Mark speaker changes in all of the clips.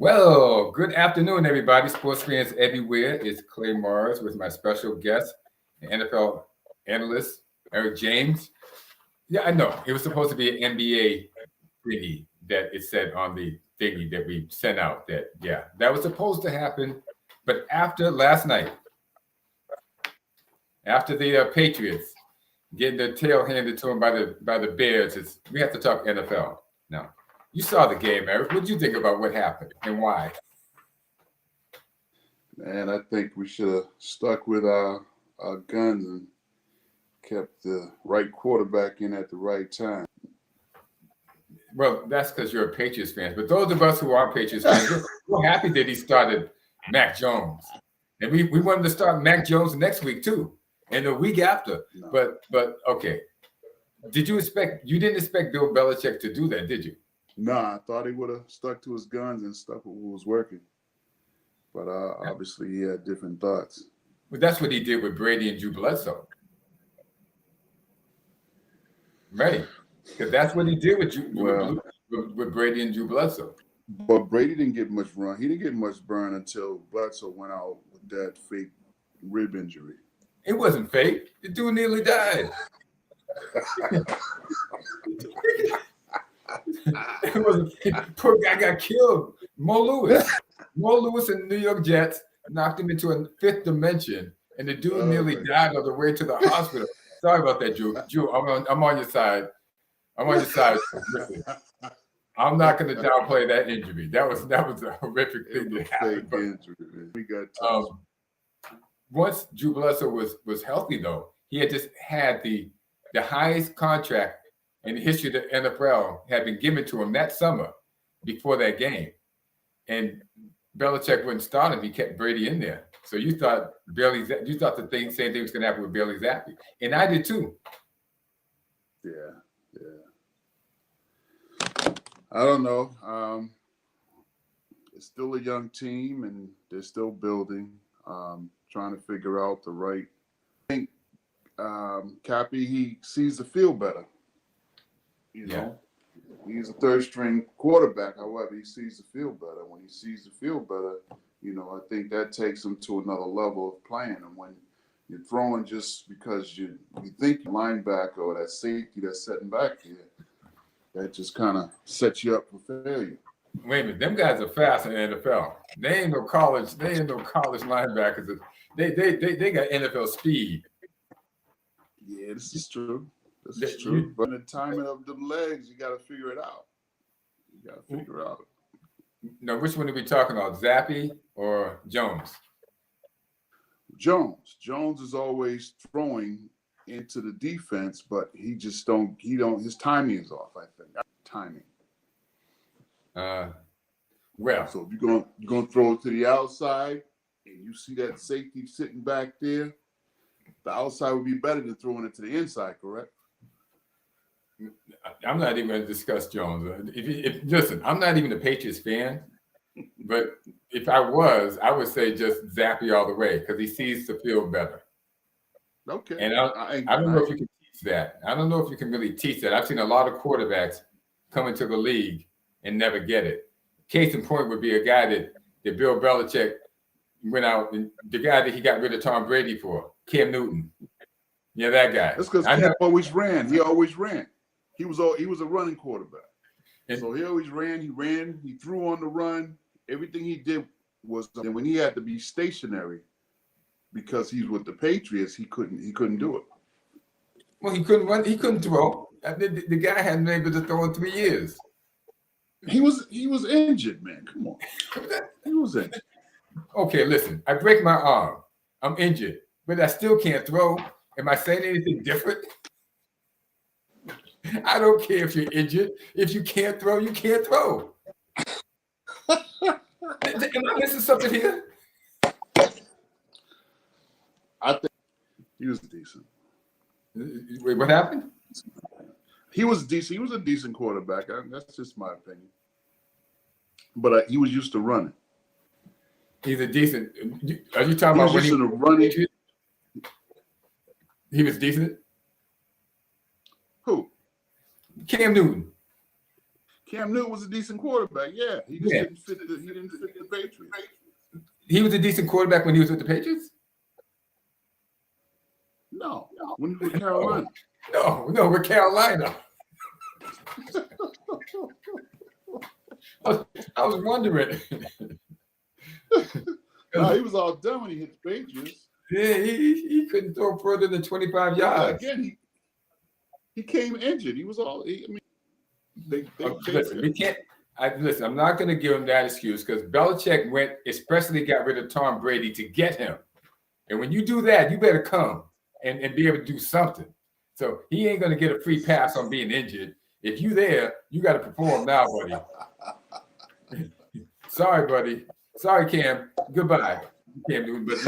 Speaker 1: Well, good afternoon, everybody. Sports fans everywhere. It's Clay Mars with my special guest, the NFL analyst, Erick James. Yeah, I know. It was supposed to be an NBA thingy that it said on the thingy that we sent out that was supposed to happen. But after last night, after the Patriots getting their tail handed to them by the Bears, we have to talk NFL now. You saw the game, Eric. What did you think about what happened and why?
Speaker 2: Man, I think we should have stuck with our guns and kept the right quarterback in at the right time.
Speaker 1: Well, that's because you're a Patriots fan. But those of us who are Patriots fans, we're happy that he started Mac Jones. And we wanted to start Mac Jones next week too, and the week after. No. But okay. You didn't expect Bill Belichick to do that, did you?
Speaker 2: No, I thought he would have stuck to his guns and stuff what was working. But obviously he had different thoughts.
Speaker 1: But that's what he did with Brady and Drew Bledsoe. Right. Because that's what he did with Brady and Drew Bledsoe.
Speaker 2: But Brady didn't get much run. He didn't get much burn until Bledsoe went out with that fake rib injury.
Speaker 1: It wasn't fake. The dude nearly died. It was poor guy got killed. Mo Lewis and the New York Jets knocked him into a fifth dimension, and the dude nearly died on the way to the hospital. Sorry about that, Drew. Drew, I'm on your side. I'm on your side. I'm not going to downplay that injury. That was a horrific thing that happened.
Speaker 2: We got
Speaker 1: once Drew Bledsoe was healthy, though, he had just had the highest contract in the history of the NFL had been given to him that summer before that game. And Belichick wouldn't start him. He kept Brady in there. So you thought the same thing was going to happen with Bailey Zappi. And I did too.
Speaker 2: Yeah. I don't know. It's still a young team, and they're still building, trying to figure out the right. I think Cappy, he sees the field better. You know, he's a third-string quarterback. However, he sees the field better. When he sees the field better, I think that takes him to another level of playing. And when you're throwing just because you think linebacker or that safety that's setting back here, that just kind of sets you up for failure.
Speaker 1: Wait a minute, them guys are fast in the NFL. They ain't no college linebackers. They got NFL speed.
Speaker 2: Yeah, this is true. This is true. But the timing of the legs, you got to figure it out.
Speaker 1: Now, which one are we talking about, Zappi or Jones?
Speaker 2: Jones is always throwing into the defense, but his timing is off, I think. Timing. So if you're going to throw it to the outside and you see that safety sitting back there, the outside would be better than throwing it to the inside, correct?
Speaker 1: I'm not even going to discuss Jones. Listen, I'm not even a Patriots fan, but if I was, I would say just Zappi all the way because he sees the field better.
Speaker 2: Okay.
Speaker 1: And I don't know if you can teach that. I don't know if you can really teach that. I've seen a lot of quarterbacks come into the league and never get it. Case in point would be a guy that Bill Belichick went out, and the guy that he got rid of Tom Brady for, Cam Newton. Yeah, that guy.
Speaker 2: That's because Cam always ran. He always ran. He was a running quarterback. And so he always ran. He threw on the run. Everything he did was, and when he had to be stationary because he's with the Patriots, he couldn't do it.
Speaker 1: Well, he couldn't run. He couldn't throw. The guy hadn't been able to throw in 3 years.
Speaker 2: He was injured, man. Come on. He was injured.
Speaker 1: Okay, listen. I break my arm. I'm injured, but I still can't throw. Am I saying anything different? I don't care if you're injured. If you can't throw, you can't throw. Am I missing something here?
Speaker 2: I think he was decent.
Speaker 1: Wait, what happened?
Speaker 2: He was decent. He was a decent quarterback. That's just my opinion. But he was used to running.
Speaker 1: He's a decent. Are you talking about when he was
Speaker 2: running?
Speaker 1: He was decent.
Speaker 2: Who?
Speaker 1: Cam Newton.
Speaker 2: Cam Newton was a decent quarterback. Yeah, he just didn't fit the Patriots.
Speaker 1: He was a decent quarterback when he was with the Patriots?
Speaker 2: No, when he was with Carolina.
Speaker 1: No, with Carolina. I was wondering.
Speaker 2: No, he was all done when he hit the Patriots.
Speaker 1: Yeah, he couldn't throw further than 25 yards.
Speaker 2: Again, he came injured. He was all.
Speaker 1: Listen, we can't. Listen, I'm not going to give him that excuse because Belichick especially got rid of Tom Brady to get him. And when you do that, you better come and be able to do something. So he ain't going to get a free pass on being injured. If you there, you got to perform now, buddy. Sorry, buddy. Sorry, Cam. Goodbye. Cam, but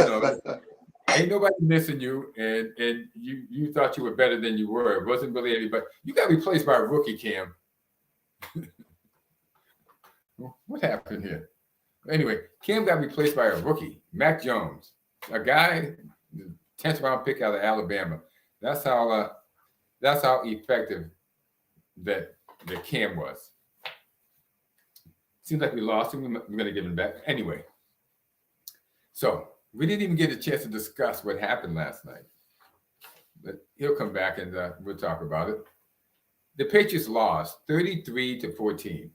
Speaker 1: ain't nobody missing you, and you thought you were better than you were. It wasn't really anybody. You got replaced by a rookie, Cam. What happened here? Anyway, Cam got replaced by a rookie, Mac Jones, a guy, 10th round pick out of Alabama. That's how effective that Cam was. Seems like we lost him. We're going to give him back anyway. So we didn't even get a chance to discuss what happened last night, but he'll come back and we'll talk about it. The Patriots lost 33-14.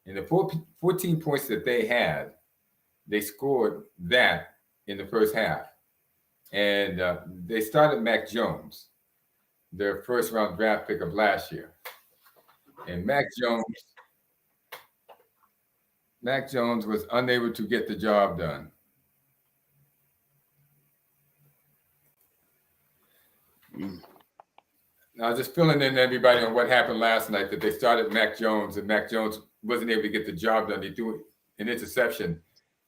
Speaker 1: And the 14 points that they had, they scored that in the first half. And they started Mac Jones, their first round draft pick of last year. And Mac Jones was unable to get the job done. Now, just filling in everybody on what happened last night, that they started Mac Jones, and Mac Jones wasn't able to get the job done. He threw an interception,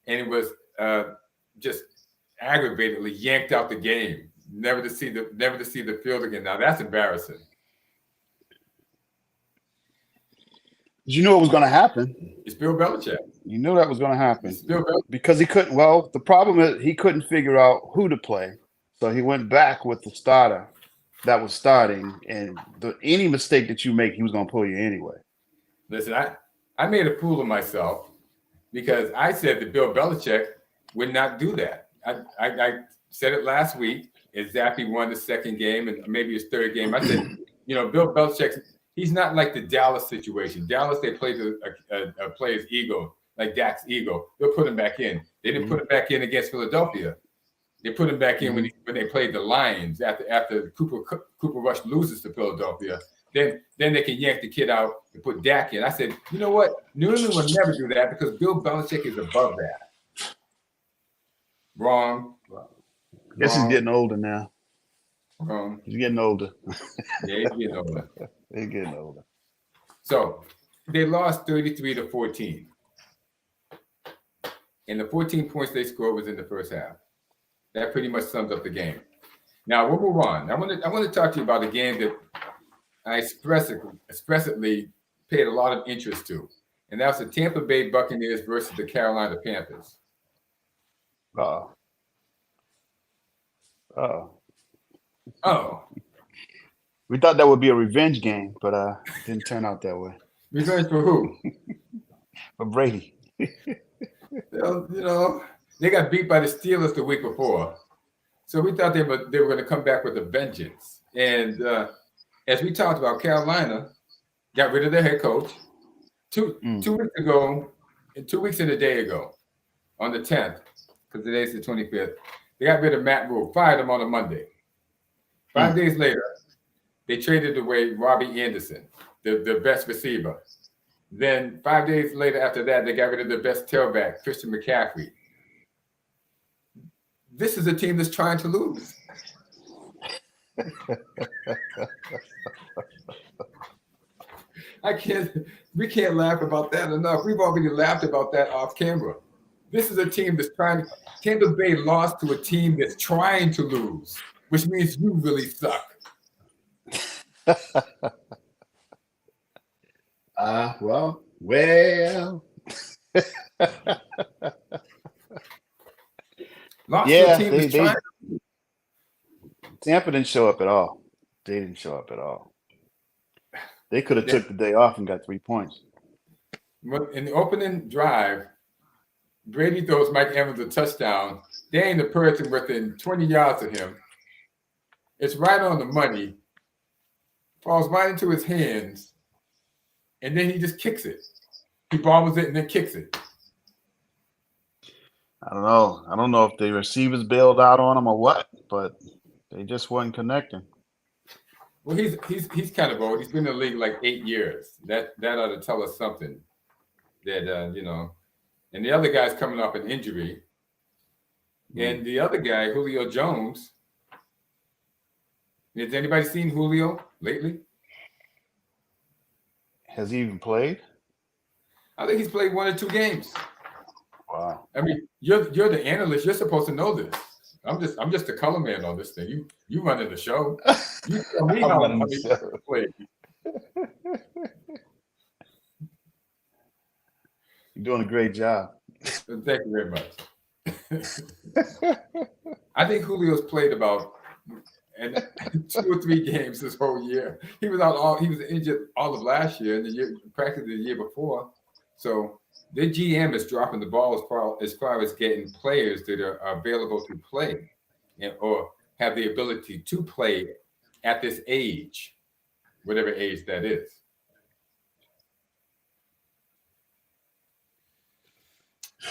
Speaker 1: and it was just aggravatedly yanked out the game, never to see the field again. Now, that's embarrassing.
Speaker 3: You knew it was going to happen.
Speaker 1: It's Bill Belichick.
Speaker 3: You knew that was going to happen.
Speaker 1: It's Bill Belichick.
Speaker 3: Because he couldn't. Well, the problem is he couldn't figure out who to play, so he went back with the starter that was starting, and any mistake that you make, he was going to pull you anyway.
Speaker 1: Listen, I made a fool of myself because I said that Bill Belichick would not do that. I said it last week. As Zappy won the second game and maybe his third game, I said, Bill Belichick, he's not like the Dallas situation. Dallas, they played a player's ego, like Dak's ego. They'll put him back in. They didn't put him back in against Philadelphia. They put him back in when they played the Lions after Cooper Rush loses to Philadelphia. Then they can yank the kid out and put Dak in. I said, you know what? New England will never do that because Bill Belichick is above that. Wrong.
Speaker 3: Guess he's getting older now.
Speaker 1: Wrong.
Speaker 3: He's getting older.
Speaker 1: Yeah, he's getting older.
Speaker 3: He's getting older.
Speaker 1: So they lost 33-14. And the 14 points they scored was in the first half. That pretty much sums up the game. Now we'll move on. I want to talk to you about a game that I expressively paid a lot of interest to, and that's the Tampa Bay Buccaneers versus the Carolina Panthers.
Speaker 3: Oh. We thought that would be a revenge game, but it didn't turn out that way.
Speaker 1: Revenge for who?
Speaker 3: For Brady.
Speaker 1: They got beat by the Steelers the week before. So we thought they were going to come back with a vengeance. And as we talked about, Carolina got rid of their head coach 2 weeks ago, and 2 weeks and a day ago, on the 10th, because today's the 25th. They got rid of Matt Rule, fired him on a Monday. 5 days later, they traded away Robbie Anderson, the best receiver. Then 5 days later after that, they got rid of their best tailback, Christian McCaffrey. This is a team that's trying to lose. We can't laugh about that enough. We've already laughed about that off camera. This is a team that's trying. Tampa Bay lost to a team that's trying to lose, which means you really suck.
Speaker 3: Well.
Speaker 1: Lost to a team
Speaker 3: they
Speaker 1: trying.
Speaker 3: Tampa didn't show up at all. They didn't show up at all. They could have took the day off and got 3 points.
Speaker 1: In the opening drive, Brady throws Mike Evans a touchdown. There ain't a person within 20 yards of him. It's right on the money. Falls right into his hands. And then he just kicks it. He bobbles it and then kicks it.
Speaker 3: I don't know. I don't know if the receivers bailed out on him or what, but they just weren't connecting.
Speaker 1: Well, he's kind of old. He's been in the league like 8 years. That ought to tell us something. That you know, and the other guy's coming off an injury, and the other guy, Julio Jones. Has anybody seen Julio lately?
Speaker 3: Has he even played?
Speaker 1: I think he's played 1 or 2 games.
Speaker 3: Wow.
Speaker 1: I mean, you're the analyst. You're supposed to know this. I'm just a color man on this thing. You running the show. You tell me how many played.
Speaker 3: You're doing a great job.
Speaker 1: Thank you very much. I think Julio's played about 2 or 3 games this whole year. He was injured all of last year and practically the year before. So their GM is dropping the ball as far as getting players that are available to play or have the ability to play at this age, whatever age that is.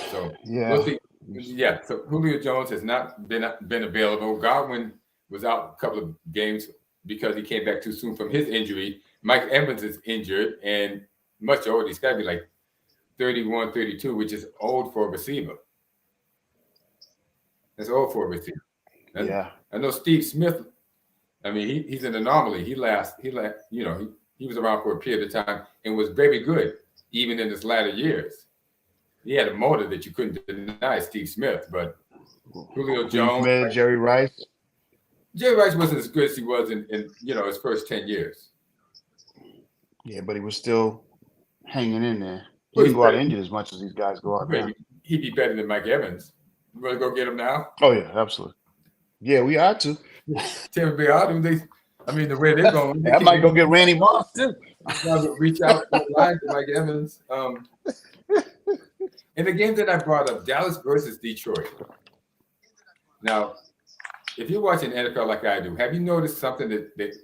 Speaker 1: So we'll see. Yeah. So Julio Jones has not been available. Godwin was out a couple of games because he came back too soon from his injury. Mike Evans is injured and much older. He's got to be like 31, 32, which is old for a receiver. That's old for a receiver. I know Steve Smith. I mean, he's an anomaly. He was around for a period of time and was very good, even in his latter years. He had a motor that you couldn't deny, Steve Smith, but Julio Jones,
Speaker 3: Jerry Rice.
Speaker 1: Jerry Rice wasn't as good as he was in his first 10 years.
Speaker 3: Yeah, but he was still hanging in there. He didn't go out injured as much as these guys go out now.
Speaker 1: He'd be better than Mike Evans. You want to go get him now?
Speaker 3: Oh yeah, absolutely. Yeah, we ought to.
Speaker 1: Tim Beard, I mean, the way they're going.
Speaker 3: I might go get Randy Moss too.
Speaker 1: Reach out the line to Mike Evans. In the game that I brought up, Dallas versus Detroit. Now, if you're watching NFL like I do, have you noticed something that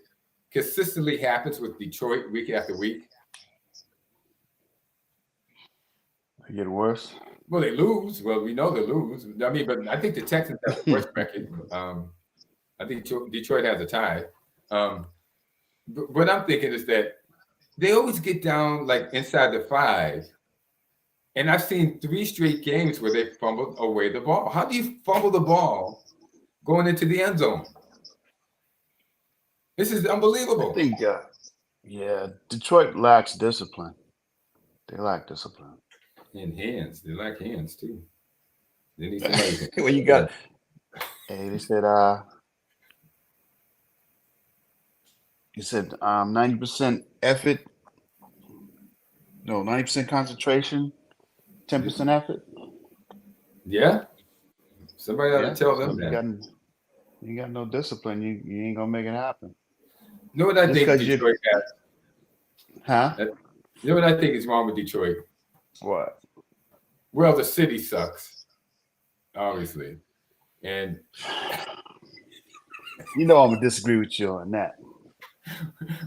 Speaker 1: consistently happens with Detroit week after week?
Speaker 3: They get worse.
Speaker 1: Well, they lose. Well, we know they lose. I mean, but I think the Texans have the worst record. I think Detroit has a tie. But what I'm thinking is that they always get down like inside the 5. And I've seen 3 straight games where they fumbled away the ball. How do you fumble the ball going into the end zone? This is unbelievable.
Speaker 3: I think, Detroit lacks discipline. They lack discipline.
Speaker 1: And hands. They lack hands, too. They need somebody.
Speaker 3: Well, you got hey, they said 90% effort. No, 90% concentration, 10% effort.
Speaker 1: Yeah. Somebody ought to tell them that.
Speaker 3: You got no discipline, you ain't gonna make it happen.
Speaker 1: You know what I think Detroit has?
Speaker 3: Huh?
Speaker 1: You know what I think is wrong with Detroit?
Speaker 3: What?
Speaker 1: Well, the city sucks, obviously. And
Speaker 3: I'm gonna disagree with you on that.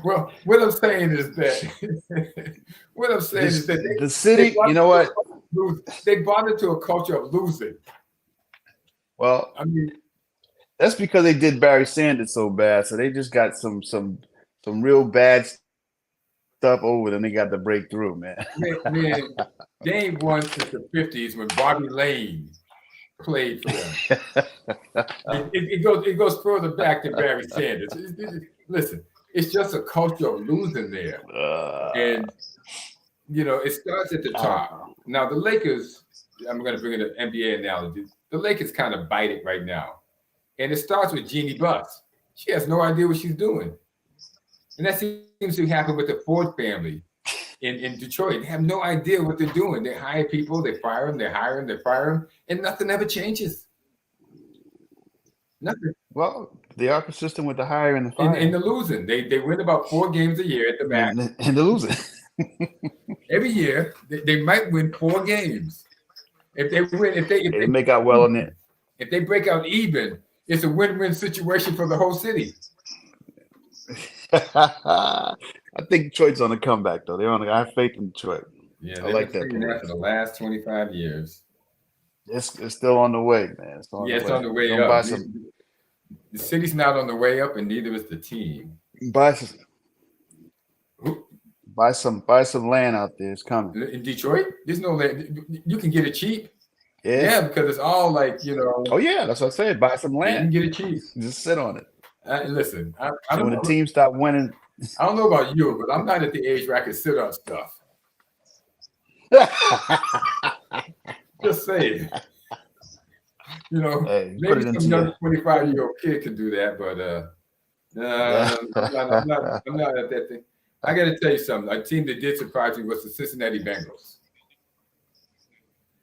Speaker 1: Well, what I'm saying is that
Speaker 3: the city, you know what?
Speaker 1: They bought into a culture of losing.
Speaker 3: Well,
Speaker 1: I mean,
Speaker 3: that's because they did Barry Sanders so bad, so they just got some real bad stuff over them. They got to break through, man.
Speaker 1: Man, they ain't won since the 50s when Bobby Lane played for them. it goes further back than Barry Sanders. Listen, it's just a culture of losing there, and it starts at the top. Now the Lakers. I'm going to bring in an NBA analogy. The Lakers kind of bite it right now, and it starts with Jeannie Buss. She has no idea what she's doing, and that seems to happen with the Ford family in Detroit. They have no idea what they're doing. They hire people, they fire them, they hire them, they fire them, and nothing ever changes. Nothing.
Speaker 3: Well, they are consistent with the hire and the fire.
Speaker 1: And the losing. They win about 4 games a year at the max.
Speaker 3: And the losing.
Speaker 1: every year they might win 4 games. If they win, if
Speaker 3: They
Speaker 1: they
Speaker 3: make out well on it.
Speaker 1: if they break out even, it's a win-win situation for the whole city.
Speaker 3: I think Detroit's on the comeback though. I have faith in Detroit.
Speaker 1: Yeah,
Speaker 3: I
Speaker 1: they've
Speaker 3: like
Speaker 1: been
Speaker 3: that.
Speaker 1: saying that for the last 25 years.
Speaker 3: It's still on the way, man. It's on
Speaker 1: Yeah,
Speaker 3: the
Speaker 1: it's
Speaker 3: way.
Speaker 1: on the way
Speaker 3: Don't
Speaker 1: up.
Speaker 3: buy some.
Speaker 1: The city's not on the way up, and neither is the team.
Speaker 3: Buy some land out there. It's coming.
Speaker 1: In Detroit, there's no land. You can get it cheap.
Speaker 3: Yeah.
Speaker 1: Yeah, because it's all like,
Speaker 3: Oh yeah, that's what I said. Buy some
Speaker 1: yeah, you can
Speaker 3: land.
Speaker 1: get it cheap.
Speaker 3: Just sit on it.
Speaker 1: Listen, I
Speaker 3: And
Speaker 1: don't
Speaker 3: when the
Speaker 1: know.
Speaker 3: team stop winning,
Speaker 1: I don't know about you, but I'm not at the age where I can sit on stuff. Just saying.
Speaker 3: hey, put
Speaker 1: Maybe
Speaker 3: it
Speaker 1: some
Speaker 3: into
Speaker 1: young
Speaker 3: your.
Speaker 1: 25-year-old kid can do that, but I'm not at that thing. I got to tell you something. A team that did surprise me was the Cincinnati Bengals.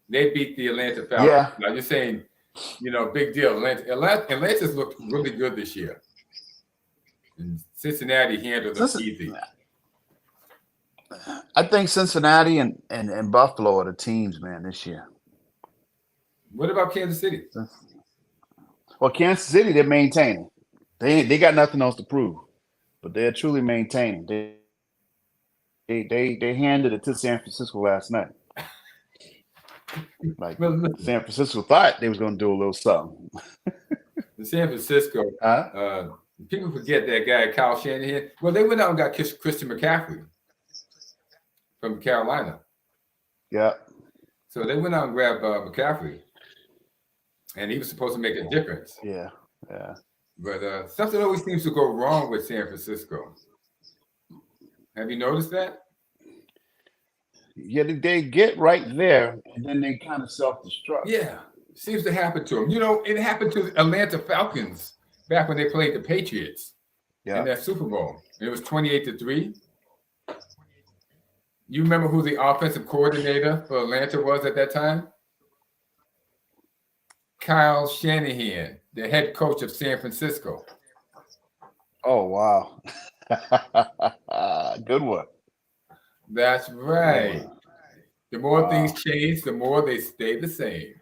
Speaker 1: They beat the Atlanta Falcons.
Speaker 3: Yeah.
Speaker 1: Now you're saying, big deal. Atlanta's looked really good this year. And Cincinnati handled them easy.
Speaker 3: I think Cincinnati and Buffalo are the teams, man, this year.
Speaker 1: What about Kansas City?
Speaker 3: Well, Kansas City, they're maintaining. They got nothing else to prove, but they're truly maintaining. They handed it to San Francisco last night. Like San Francisco thought they was going to do a little something.
Speaker 1: The San Francisco, people forget that guy Kyle Shanahan. Well, they went out and got Christian McCaffrey from Carolina.
Speaker 3: Yeah.
Speaker 1: So they went out and grabbed McCaffrey, and he was supposed to make a difference.
Speaker 3: Yeah.
Speaker 1: But something always seems to go wrong with San Francisco. Have you noticed that?
Speaker 3: Yeah, they get right there, and then they kind of self-destruct.
Speaker 1: Yeah, seems to happen to them. It happened to the Atlanta Falcons back when they played the Patriots in that Super Bowl. And it was 28-3. You remember who the offensive coordinator for Atlanta was at that time? Kyle Shanahan, the head coach of San Francisco.
Speaker 3: Oh, wow. Good one.
Speaker 1: That's right. The more things change, the more they stay the same.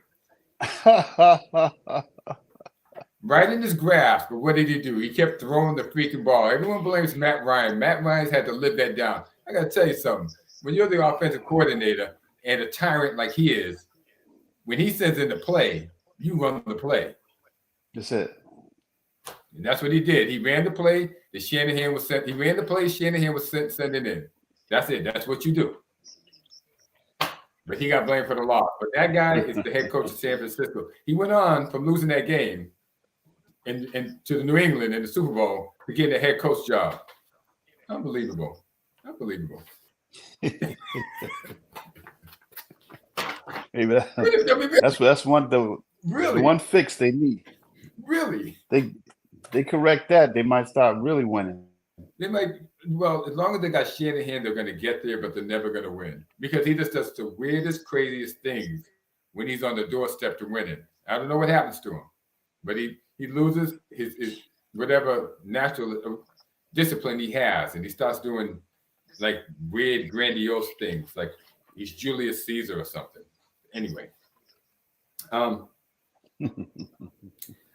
Speaker 1: Right in his grasp, but what did he do? He kept throwing the freaking ball. Everyone blames Matt Ryan. Matt Ryan's had to live that down. I got to tell you something. When you're the offensive coordinator and a tyrant like he is, when he sends in the play, you run the play.
Speaker 3: That's it.
Speaker 1: And that's what he did. He ran the play. Shanahan was sent. He ran the play. Shanahan was sending in. That's it. That's what you do. But he got blamed for the loss. But that guy is the head coach of San Francisco. He went on from losing that game and to the New England in the Super Bowl to get a head coach job. Unbelievable.
Speaker 3: Hey, that's one the one fix they need.
Speaker 1: Really?
Speaker 3: They correct that, they might start really winning.
Speaker 1: They might. Well, as long as they got Shanahan, they're going to get there, but they're never going to win because he just does the weirdest, craziest things when he's on the doorstep to winning. I don't know what happens to him, but he loses his whatever natural discipline he has, and he starts doing like weird, grandiose things, like he's Julius Caesar or something. Anyway, I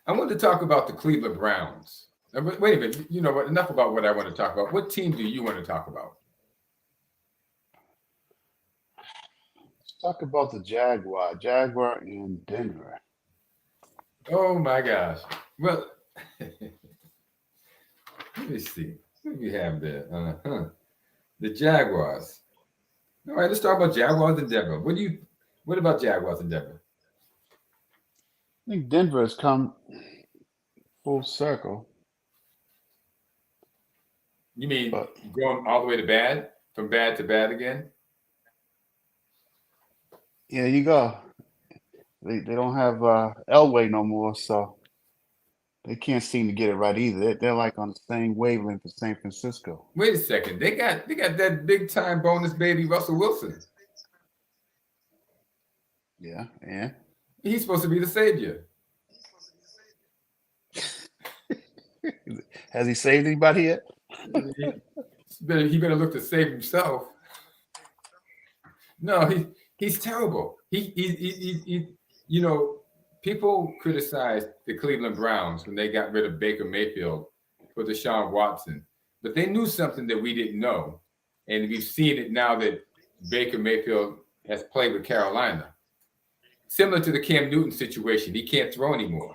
Speaker 1: want to talk about the Cleveland Browns. Wait a minute. You know what? Enough about what I want to talk about. What team do you want to talk about?
Speaker 3: Let's talk about the Jaguar in Denver.
Speaker 1: Oh my gosh. Well, let me see. What do we have there? The Jaguars. All right, let's talk about Jaguars in Denver. What about Jaguars in Denver?
Speaker 3: I think Denver has come full circle.
Speaker 1: You mean going all the way to bad, from bad to bad again?
Speaker 3: Yeah, you go. They don't have Elway no more, so they can't seem to get it right either. They're like on the same wavelength as San Francisco.
Speaker 1: Wait a second. They got that big time bonus baby Russell Wilson.
Speaker 3: Yeah, and
Speaker 1: he's supposed to be the savior.
Speaker 3: Has he saved anybody yet?
Speaker 1: He better look to save himself. No, he's terrible. You know, people criticized the Cleveland Browns when they got rid of Baker Mayfield for Deshaun Watson, but they knew something that we didn't know, and we've seen it now that Baker Mayfield has played with Carolina. Similar to the Cam Newton situation, he can't throw anymore.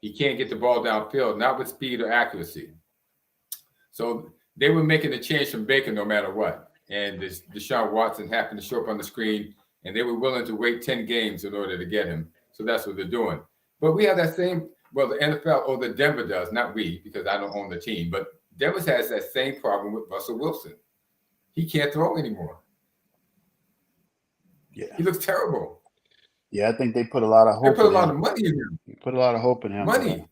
Speaker 1: He can't get the ball downfield, not with speed or accuracy. So they were making a change from Baker no matter what. And Deshaun Watson happened to show up on the screen, and they were willing to wait 10 games in order to get him. So that's what they're doing. But we have that same, well, the NFL, or the Denver does, not we, because I don't own the team, but Denver has that same problem with Russell Wilson. He can't throw anymore.
Speaker 3: Yeah.
Speaker 1: He looks terrible.
Speaker 3: Yeah, I think they put a lot of hope
Speaker 1: They put a
Speaker 3: in
Speaker 1: lot
Speaker 3: him.
Speaker 1: of money in him.
Speaker 3: They put a lot of hope in him.
Speaker 1: Money.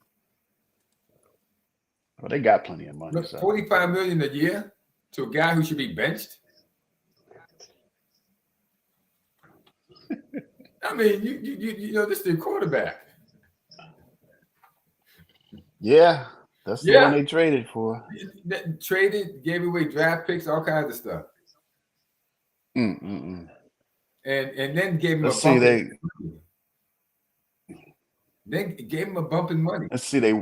Speaker 3: Well, they got plenty of money.
Speaker 1: Look,
Speaker 3: So.
Speaker 1: $45 million a year to a guy who should be benched. I mean, you know, this is the quarterback.
Speaker 3: Yeah, that's the one they traded for.
Speaker 1: Traded, gave away draft picks, all kinds of stuff. And then gave him a bump. Then gave him a bump in money.
Speaker 3: Let's see, they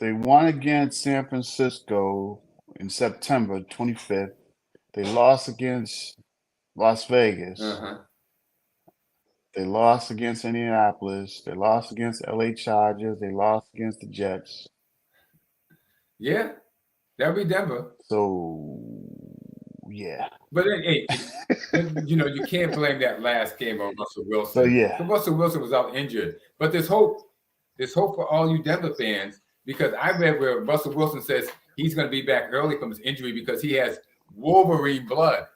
Speaker 3: won against San Francisco in September 25th. They lost against Las Vegas. They lost against Indianapolis. They lost against LA Chargers. They lost against the Jets.
Speaker 1: Yeah, that'll be Denver.
Speaker 3: So, yeah.
Speaker 1: But hey, you know, you can't blame that last game on Russell Wilson.
Speaker 3: So, yeah.
Speaker 1: So Russell Wilson was out injured. But there's hope. There's hope for all you Denver fans, because I read where Russell Wilson says he's going to be back early from his injury because he has Wolverine blood.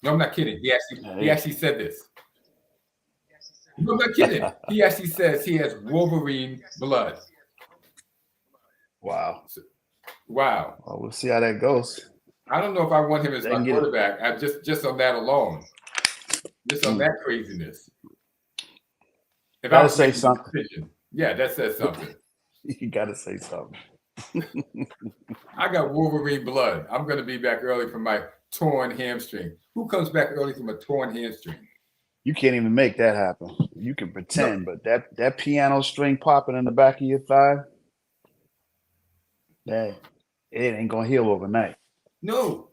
Speaker 1: No, I'm not kidding. He actually said this. No, I'm not kidding. He actually says he has Wolverine blood.
Speaker 3: Wow.
Speaker 1: Wow.
Speaker 3: Well, we'll see how that goes.
Speaker 1: I don't know if I want him as my quarterback. I just on that alone. Just on that craziness. If I was
Speaker 3: say something.
Speaker 1: Yeah, that says something.
Speaker 3: You gotta say something.
Speaker 1: I got Wolverine blood. I'm going to be back early from my torn hamstring. Who comes back early from a torn hamstring?
Speaker 3: You can't even make that happen. You can pretend, but that piano string popping in the back of your thigh, it ain't gonna heal overnight.
Speaker 1: No.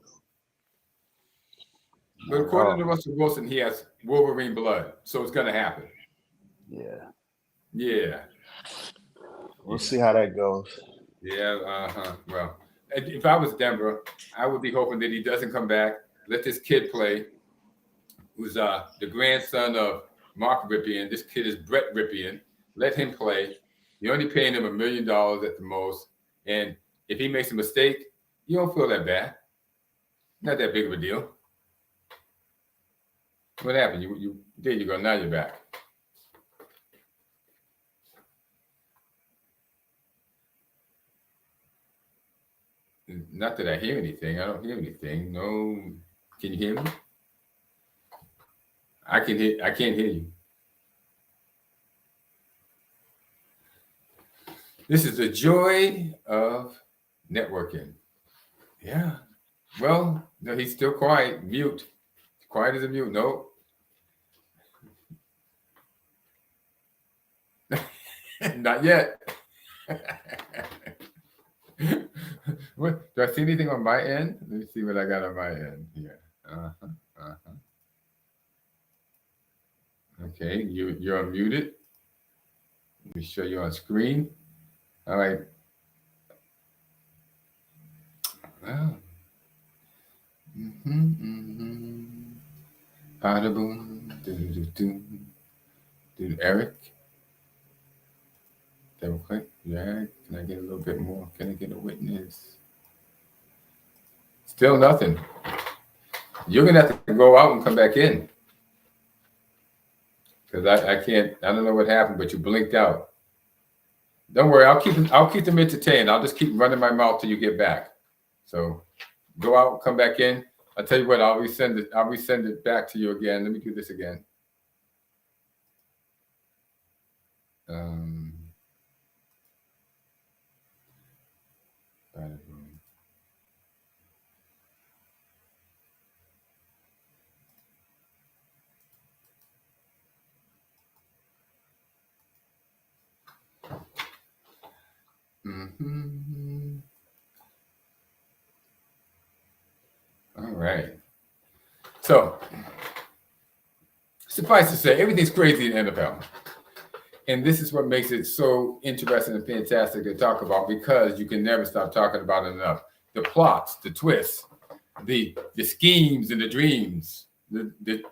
Speaker 1: But according to Russell Wilson, he has Wolverine blood, so it's going to happen.
Speaker 3: Yeah.
Speaker 1: Yeah.
Speaker 3: We'll see how that goes.
Speaker 1: Yeah, Well, if I was Denver, I would be hoping that he doesn't come back. Let this kid play, who's the grandson of Mark Ripien. This kid is Brett Ripien. Let him play. You're only paying him $1 million at the most. And if he makes a mistake, you don't feel that bad. Not that big of a deal. What happened? There you go. Now you're back. Not that I hear anything. I don't hear anything. No. Can you hear me? I can't hear you. This is the joy of networking. Yeah. Well, no, he's still quiet. Mute. Quiet as a mute. No. Not yet. What, do I see anything on my end? Let me see what I got on my end here. Okay, you're unmuted. Let me show you on screen. All right. Wow. Audible. Eric. Double click. Yeah. Can I get a little bit more? Can I get a witness? Still nothing. You're gonna have to go out and come back in. Because I can't, I don't know what happened, but you blinked out. Don't worry, I'll keep them entertained. I'll just keep running my mouth till you get back. So go out, come back in. I'll tell you what, I'll resend it back to you again. Let me do this again. All right. So, suffice to say, everything's crazy in the NFL. And this is what makes it so interesting and fantastic to talk about, because you can never stop talking about it enough. The plots, the twists, the schemes and the dreams. The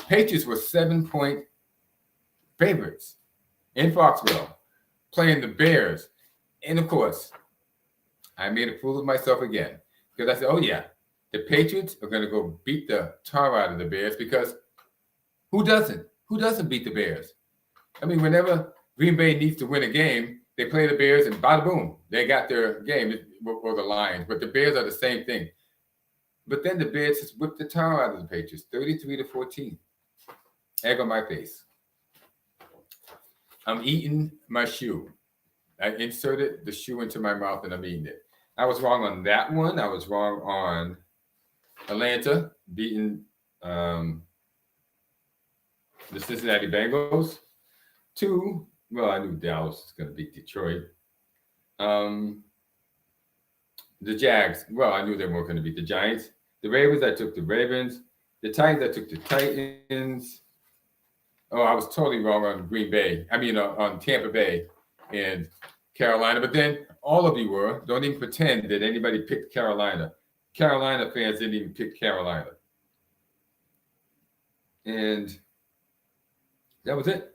Speaker 1: Patriots were 7-point favorites in Foxborough, playing the Bears. And of course, I made a fool of myself again, because I said, oh yeah, the Patriots are going to go beat the tar out of the Bears, because who doesn't? Who doesn't beat the Bears? I mean, whenever Green Bay needs to win a game, they play the Bears and bada boom, they got their game, or the Lions. But the Bears are the same thing. But then the Bears just whipped the tar out of the Patriots, 33-14. Egg on my face. I'm eating my shoe. I inserted the shoe into my mouth and I'm eating it. I was wrong on that one. I was wrong on Atlanta beating the Cincinnati Bengals. 2, well, I knew Dallas was going to beat Detroit. The Jags, well, I knew they weren't going to beat the Giants. The Ravens, I took the Ravens. The Titans, I took the Titans. Oh, I was totally wrong on Green Bay. I mean, on Tampa Bay and Carolina. But then all of you were. Don't even pretend that anybody picked Carolina. Carolina fans didn't even pick Carolina. And that was it.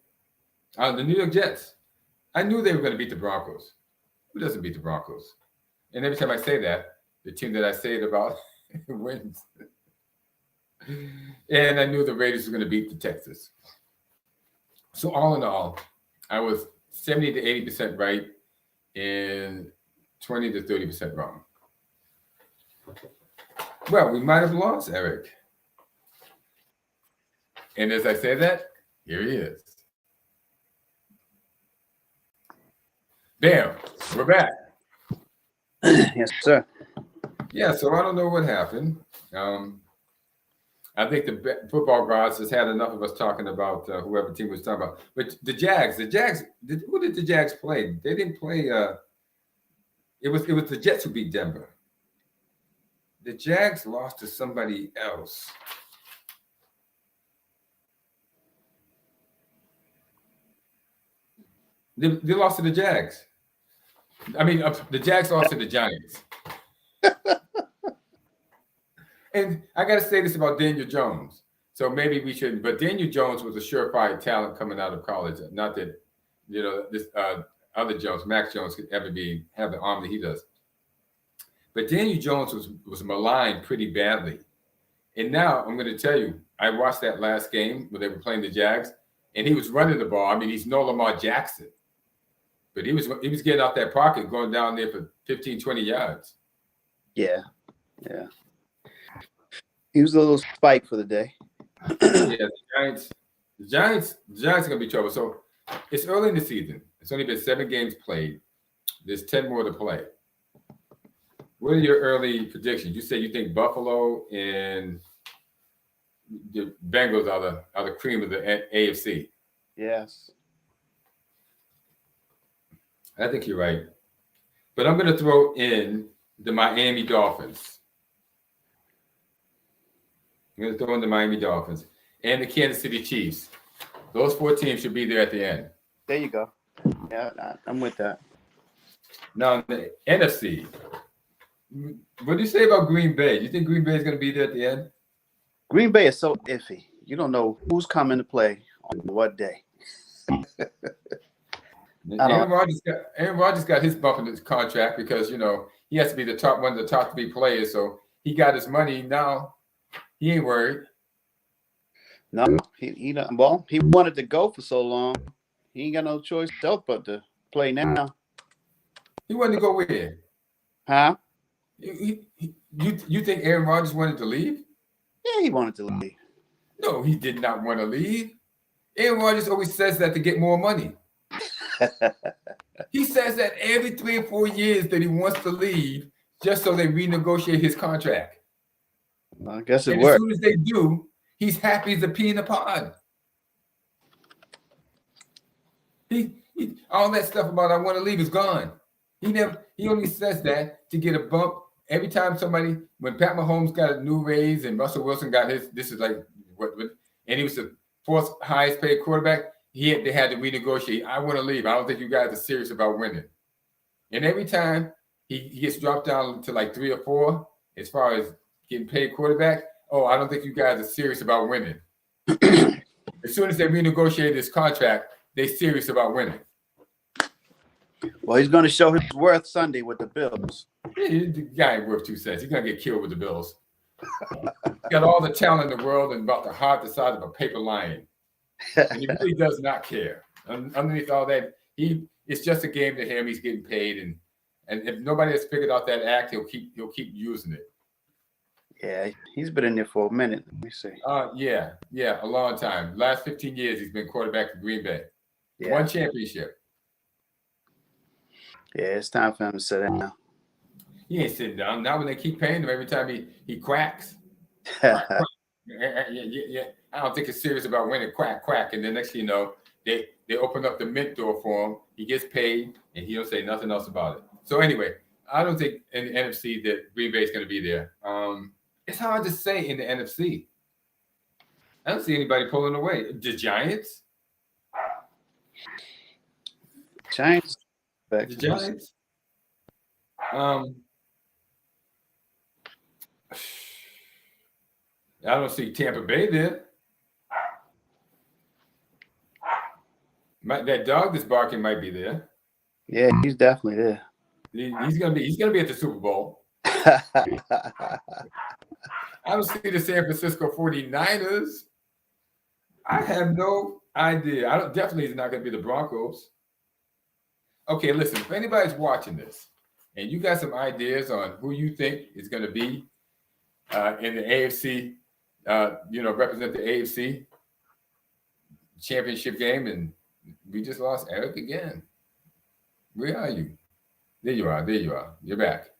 Speaker 1: The New York Jets. I knew they were going to beat the Broncos. Who doesn't beat the Broncos? And every time I say that, the team that I say it about wins. And I knew the Raiders were going to beat the Texans. So all in all, I was 70 to 80% right and 20 to 30% wrong. Well, we might have lost, Eric. And as I say that, here he is. Bam, we're back.
Speaker 4: Yes, sir.
Speaker 1: Yeah, so I don't know what happened. I think the football gods has had enough of us talking about whoever team was talking about. But the Jags, who did the Jags play? They didn't play. It was the Jets who beat Denver. The Jags lost to somebody else. They lost to the Jags. I mean, the Jags lost to the Giants. And I got to say this about Daniel Jones. So maybe we shouldn't. But Daniel Jones was a surefire talent coming out of college. Not that, this other Jones, Max Jones, could ever have the arm that he does. But Daniel Jones was maligned pretty badly. And now I'm going to tell you, I watched that last game where they were playing the Jags, and he was running the ball. I mean, he's no Lamar Jackson. But he was getting out that pocket, going down there for 15, 20 yards.
Speaker 4: Yeah. He was a little spike for the day.
Speaker 1: Yeah, the Giants are going to be trouble. So it's early in the season. It's only been 7 games played. There's 10 more to play. What are your early predictions? You say you think Buffalo and the Bengals are the cream of the AFC.
Speaker 4: Yes.
Speaker 1: I think you're right. But I'm going to throw in the Miami Dolphins. I'm going to throw in the Miami Dolphins and the Kansas City Chiefs. Those 4 teams should be there at the end.
Speaker 4: There you go. Yeah, I'm with that.
Speaker 1: Now, in the NFC, what do you say about Green Bay? Do you think Green Bay is going to be there at the end?
Speaker 4: Green Bay is so iffy. You don't know who's coming to play on what day.
Speaker 1: Aaron Rodgers got his bump in his contract because, he has to be one of the top 3 players. So he got his money. Now he ain't worried.
Speaker 4: No, he wanted to go for so long. He ain't got no choice but to play now.
Speaker 1: He wanted to go where?
Speaker 4: Huh?
Speaker 1: You think Aaron Rodgers wanted to leave?
Speaker 4: Yeah, he wanted to leave.
Speaker 1: No, he did not want to leave. Aaron Rodgers always says that to get more money. He says that every 3 or 4 years that he wants to leave just so they renegotiate his contract.
Speaker 4: Well, I guess it
Speaker 1: and
Speaker 4: worked.
Speaker 1: As soon as they do, he's happy as a pea in a pod. He all that stuff about I want to leave is gone. He only says that to get a bump every time when Pat Mahomes got a new raise and Russell Wilson got his. This is like and he was the fourth highest paid quarterback. They had to renegotiate. I want to leave. I don't think you guys are serious about winning. And every time he gets dropped down to like 3 or 4 as far as getting paid quarterback. Oh, I don't think you guys are serious about winning. As soon as they renegotiate his contract, they're serious about winning.
Speaker 4: Well, he's going to show his worth Sunday with the Bills.
Speaker 1: The guy ain't worth 2 cents. He's going to get killed with the Bills. He's got all the talent in the world and about the heart the size of a paper lion. And he really does not care. Underneath all that, it's just a game to him. He's getting paid, and if nobody has figured out that act, he'll keep using it.
Speaker 4: Yeah, he's been in there for a minute. Let me see.
Speaker 1: Yeah, a long time. Last 15 years, he's been quarterback for Green Bay.
Speaker 4: Yeah.
Speaker 1: 1 championship.
Speaker 4: Yeah, it's time for him to sit down.
Speaker 1: He ain't sitting down. Now when they keep paying him every time he quacks. Yeah. I don't think he's serious about winning. Quack. And then next thing you know, they open up the mint door for him. He gets paid, and he don't say nothing else about it. So anyway, I don't think in the NFC that Green Bay is going to be there. It's hard to say in the NFC. I don't see anybody pulling away. The Giants? The Giants? I don't see Tampa Bay there. That dog that's barking might be there.
Speaker 4: Yeah, he's definitely there.
Speaker 1: He's gonna be at the Super Bowl. I don't see the San Francisco 49ers. I have no idea. Definitely he's not gonna be the Broncos. Okay, listen, if anybody's watching this and you got some ideas on who you think is gonna be in the AFC, represent the AFC championship game, and we just lost Eric again. Where are you? There you are. You're back.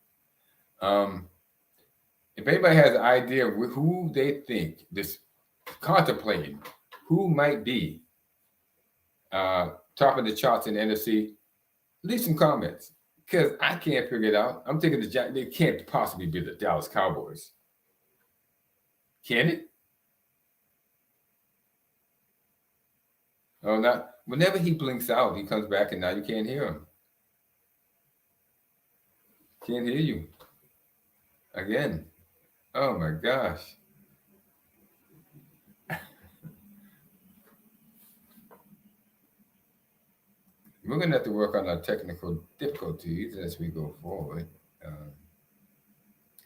Speaker 1: If anybody has an idea of who they think contemplating who might be topping the charts in the NFC, leave some comments because I can't figure it out. I'm thinking they can't possibly be the Dallas Cowboys. Can it? Oh, not whenever he blinks out, he comes back, and now you can't hear him. Can't hear you again. Oh my gosh. We're going to have to work on our technical difficulties as we go forward.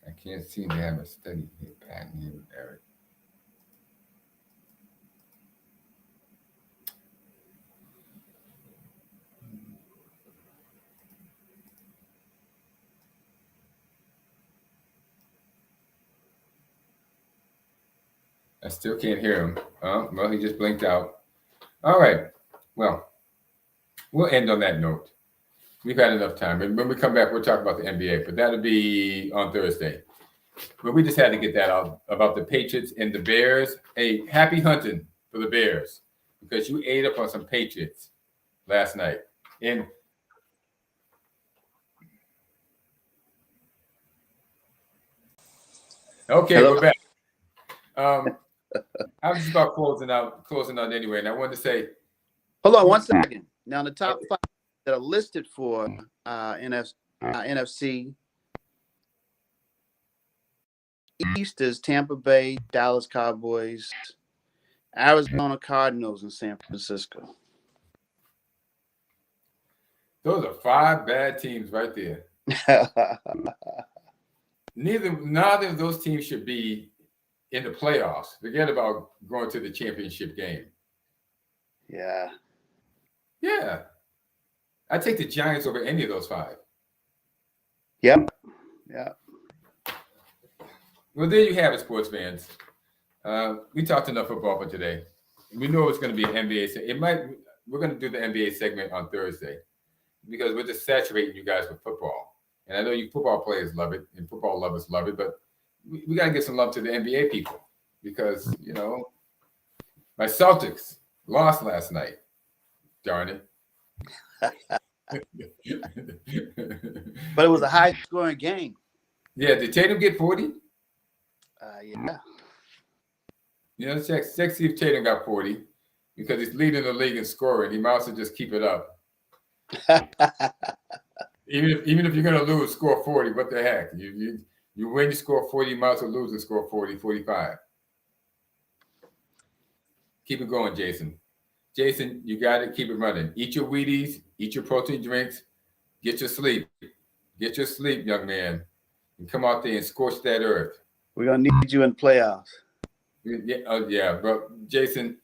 Speaker 1: I can't seem to have a steady pattern here with Eric. I still can't hear him. Oh, well, he just blinked out. All right. Well, we'll end on that note. We've had enough time. And when we come back, we'll talk about the NBA, but that'll be on Thursday. But we just had to get that out about the Patriots and the Bears. Hey, happy hunting for the Bears because you ate up on some Patriots last night. And okay, hello. We're back. I was just about closing out anyway, and I wanted to say,
Speaker 4: hold on 1 second. Now, the top 5 that are listed for NFC East is Tampa Bay, Dallas Cowboys, Arizona Cardinals, and San Francisco.
Speaker 1: Those are 5 bad teams right there. Neither of those teams should be in the playoffs. Forget about going to the championship game.
Speaker 4: Yeah.
Speaker 1: I take the Giants over any of those 5.
Speaker 4: Yep. Yeah.
Speaker 1: Well, there you have it, sports fans. We talked enough football for today. We know it's going to be an NBA. We're going to do the NBA segment on Thursday because we're just saturating you guys with football. And I know you football players love it and football lovers love it, but we got to get some love to the NBA people because, my Celtics lost last night. Darn it.
Speaker 4: But it was a high scoring game.
Speaker 1: Yeah, did Tatum get 40?
Speaker 4: Yeah.
Speaker 1: Check see if Tatum got 40 because he's leading the league in scoring. He might also just keep it up. Even if you're going to lose, score 40. What the heck? You win, you score 40. You might as well lose and score 40, 45. Keep it going, Jason. Jason, you got to keep it running. Eat your Wheaties. Eat your protein drinks. Get your sleep. Get your sleep, young man. And come out there and scorch that earth.
Speaker 4: We're going to need you in playoffs.
Speaker 1: Yeah, but Jason,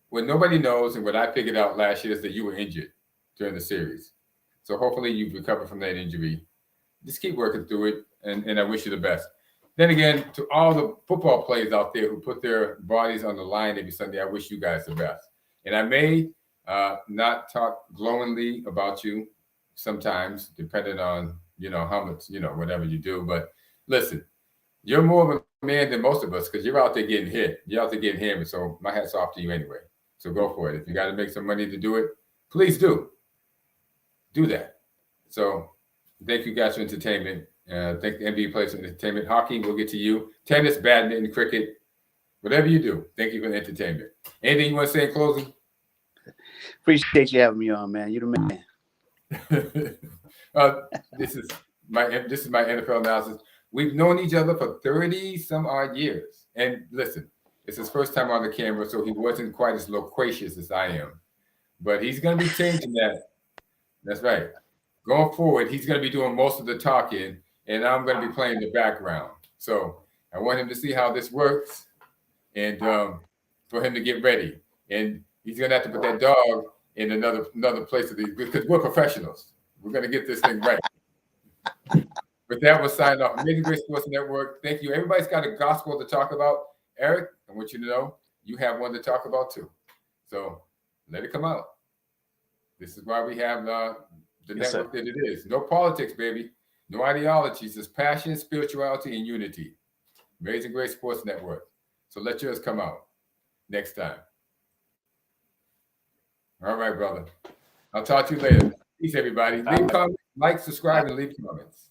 Speaker 1: what nobody knows and what I figured out last year is that you were injured during the series. So hopefully you've recovered from that injury. Just keep working through it, and I wish you the best. Then again, to all the football players out there who put their bodies on the line every Sunday, I wish you guys the best. And I may not talk glowingly about you sometimes, depending on, how much, whatever you do. But listen, you're more of a man than most of us because you're out there getting hit. You're out there getting hammered. So my hat's off to you anyway. So go for it. If you got to make some money to do it, please do. Do that. So thank you guys for entertainment. Thank the NBA players for entertainment. Hockey, we'll get to you. Tennis, badminton, cricket, whatever you do. Thank you for the entertainment. Anything you want to say in closing?
Speaker 4: Appreciate you having me on, man. You're the
Speaker 1: man. This is my NFL analysis. We've known each other for 30 some odd years. And listen, it's his first time on the camera, so he wasn't quite as loquacious as I am. But he's going to be changing that. That's right. Going forward, he's going to be doing most of the talking, and I'm going to be playing the background. So I want him to see how this works and for him to get ready. And he's going to have to put that dog in another place because we're professionals. We're going to get this thing right. With that, we'll sign off. Amazing Grace Sports Network. Thank you. Everybody's got a gospel to talk about. Eric, I want you to know you have one to talk about too. So let it come out. This is why we have the network that it is. No politics, baby. No ideologies. Just passion, spirituality, and unity. Amazing Grace Sports Network. So let yours come out next time. All right, brother. I'll talk to you later. Peace, everybody. Leave comments, like, subscribe, and leave comments.